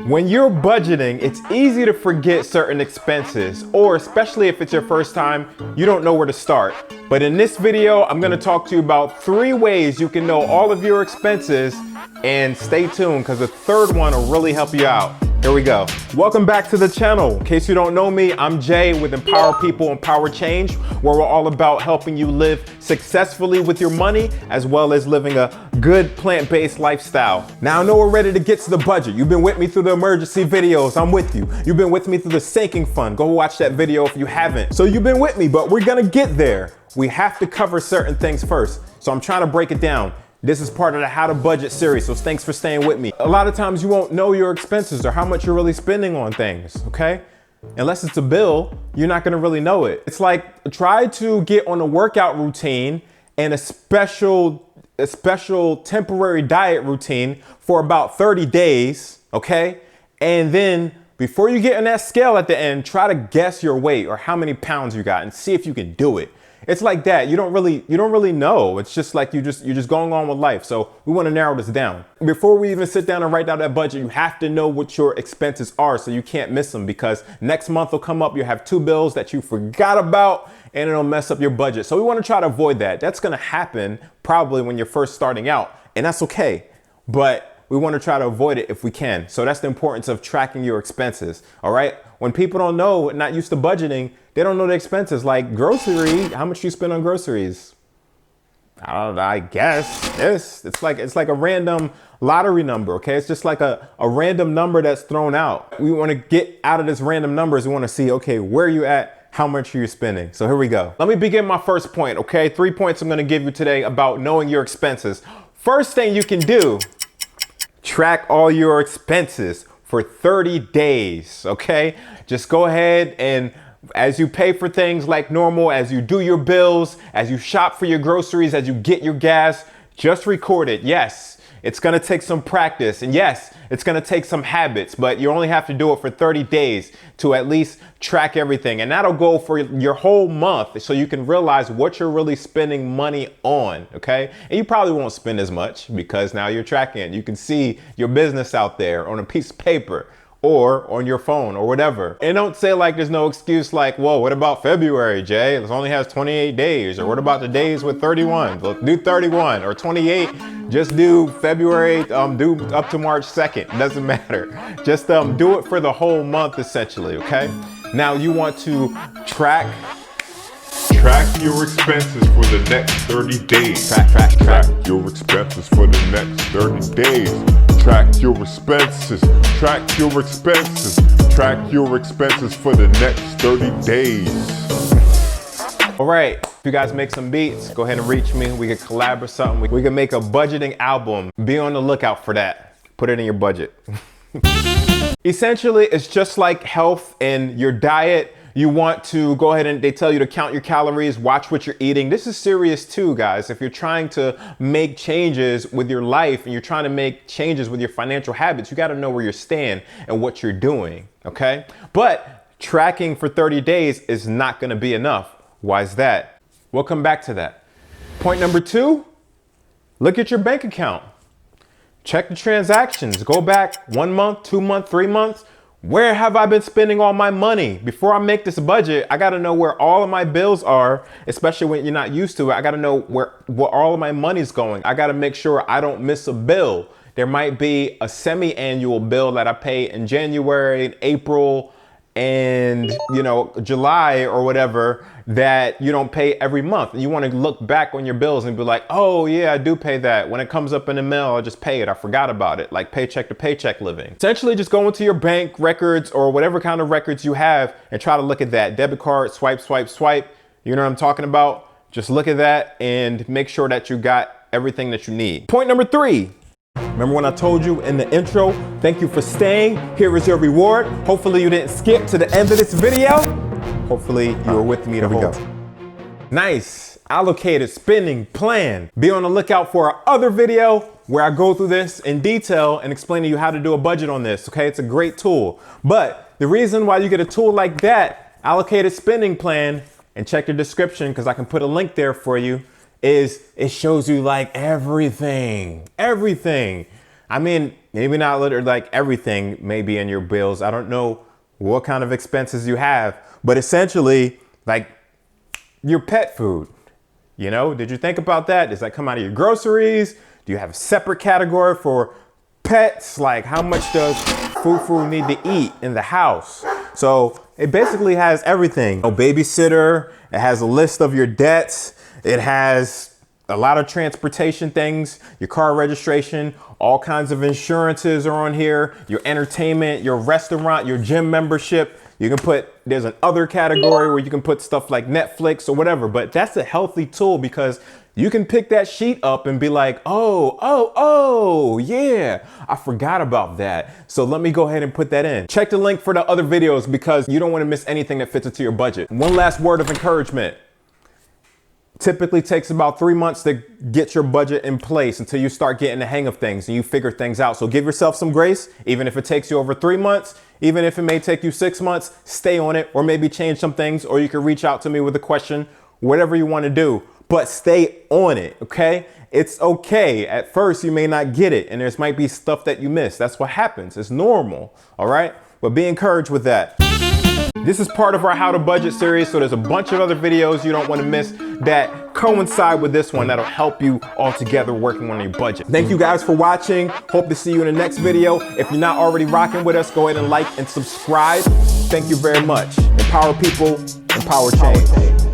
When you're budgeting, it's easy to forget certain expenses, or especially if it's your first time, you don't know where to start. But in this video, I'm gonna talk to you about 3 ways you can know all of your expenses, and stay tuned because the third one will really help you out. Here we go. Welcome back to the channel. In case you don't know me, I'm Jay with Empower People, Empower Change, where we're all about helping you live successfully with your money, as well as living a good plant-based lifestyle. Now I know we're ready to get to the budget. You've been with me through the emergency videos. I'm with you. You've been with me through the sinking fund. Go watch that video if you haven't. So you've been with me, but we're gonna get there. We have to cover certain things first. So I'm trying to break it down. This is part of the How to Budget series, so thanks for staying with me. A lot of times you won't know your expenses or how much you're really spending on things, okay? Unless it's a bill, you're not gonna really know it. It's like, try to get on a workout routine and a special temporary diet routine for about 30 days, okay? And then before you get on that scale at the end, try to guess your weight or how many pounds you got and see if you can do it. It's like that. You don't really know. It's just like you're just going on with life. So we want to narrow this down. Before we even sit down and write down that budget, you have to know what your expenses are so you can't miss them, because next month will come up, you have 2 bills that you forgot about and it'll mess up your budget. So we want to try to avoid that. That's going to happen probably when you're first starting out, and that's okay. But we want to try to avoid it if we can. So that's the importance of tracking your expenses. All right. When people don't know, not used to budgeting, they don't know the expenses, like grocery. How much you spend on groceries? I guess it's like a random lottery number. Okay. It's just like a random number that's thrown out. We want to get out of this random numbers. We want to see, okay, where you at? How much are you spending? So here we go. Let me begin my first point. Okay. 3 points I'm going to give you today about knowing your expenses. First thing you can do, track all your expenses for 30 days, okay? Just go ahead and as you pay for things like normal, as you do your bills, as you shop for your groceries, as you get your gas, just record it. Yes, it's gonna take some practice, and yes, it's gonna take some habits, but you only have to do it for 30 days to at least track everything. And that'll go for your whole month so you can realize what you're really spending money on, okay? And you probably won't spend as much because now you're tracking it. You can see your business out there on a piece of paper or on your phone or whatever. And don't say like there's no excuse like, whoa, what about February, Jay? It only has 28 days. Or what about the days with 31? Well, do 31 or 28. Just do February, do up to March 2nd. It doesn't matter. Just do it for the whole month essentially, okay? Now you want to track your expenses for the next 30 days. Track your expenses for the next 30 days. Track your expenses. Track your expenses. Track your expenses for the next 30 days. All right, if you guys make some beats, go ahead and reach me. We can collab or something. We can make a budgeting album. Be on the lookout for that. Put it in your budget. Essentially, it's just like health and your diet. You want to go ahead and they tell you to count your calories, watch what you're eating. This is serious too, guys. If you're trying to make changes with your life and you're trying to make changes with your financial habits, you got to know where you're staying and what you're doing. Okay. But tracking for 30 days is not going to be enough. Why is that? We'll come back to that. Point number 2, look at your bank account. Check the transactions. Go back 1 month, 2 months, 3 months. Where have I been spending all my money? Before I make this budget, I got to know where all of my bills are, especially when you're not used to it. I got to know where all of my money's going. I got to make sure I don't miss a bill. There might be a semi-annual bill that I pay in January, April, and July or whatever that you don't pay every month. You want to look back on your bills and be like, oh yeah, I do pay that. When it comes up in the mail, I just pay it. I forgot about it. Like paycheck to paycheck living. Essentially just go into your bank records or whatever kind of records you have and try to look at that. Debit card, swipe, swipe, swipe. You know what I'm talking about? Just look at that and make sure that you got everything that you need. Point number 3. Remember when I told you in the intro, thank you for staying. Here is your reward. Hopefully you didn't skip to the end of this video. Hopefully you were with me the whole time. Nice. Allocated spending plan. Be on the lookout for our other video where I go through this in detail and explain to you how to do a budget on this. Okay, it's a great tool. But the reason why you get a tool like that, allocated spending plan, and check your description because I can put a link there for you, is it shows you like everything. I mean, maybe not literally like everything may be in your bills. I don't know what kind of expenses you have, but essentially like your pet food. You know, did you think about that? Does that come out of your groceries? Do you have a separate category for pets? Like how much does Fufu need to eat in the house? So it basically has everything. A babysitter, it has a list of your debts. It has a lot of transportation things, your car registration, all kinds of insurances are on here, your entertainment, your restaurant, your gym membership. You can put, there's an other category where you can put stuff like Netflix or whatever, but that's a healthy tool because you can pick that sheet up and be like, oh, yeah, I forgot about that. So let me go ahead and put that in. Check the link for the other videos because you don't want to miss anything that fits into your budget. One last word of encouragement. Typically takes about 3 months to get your budget in place until you start getting the hang of things and you figure things out. So give yourself some grace, even if it takes you over 3 months, even if it may take you 6 months, stay on it, or maybe change some things, or you can reach out to me with a question, whatever you want to do, but stay on it. Okay. It's okay. At first you may not get it and there might be stuff that you miss. That's what happens. It's normal. All right. But be encouraged with that. This is part of our How to Budget series, so there's a bunch of other videos you don't want to miss that coincide with this one that'll help you all together working on your budget. Thank you guys for watching. Hope to see you in the next video. If you're not already rocking with us, go ahead and like and subscribe. Thank you very much. Empower people, empower change.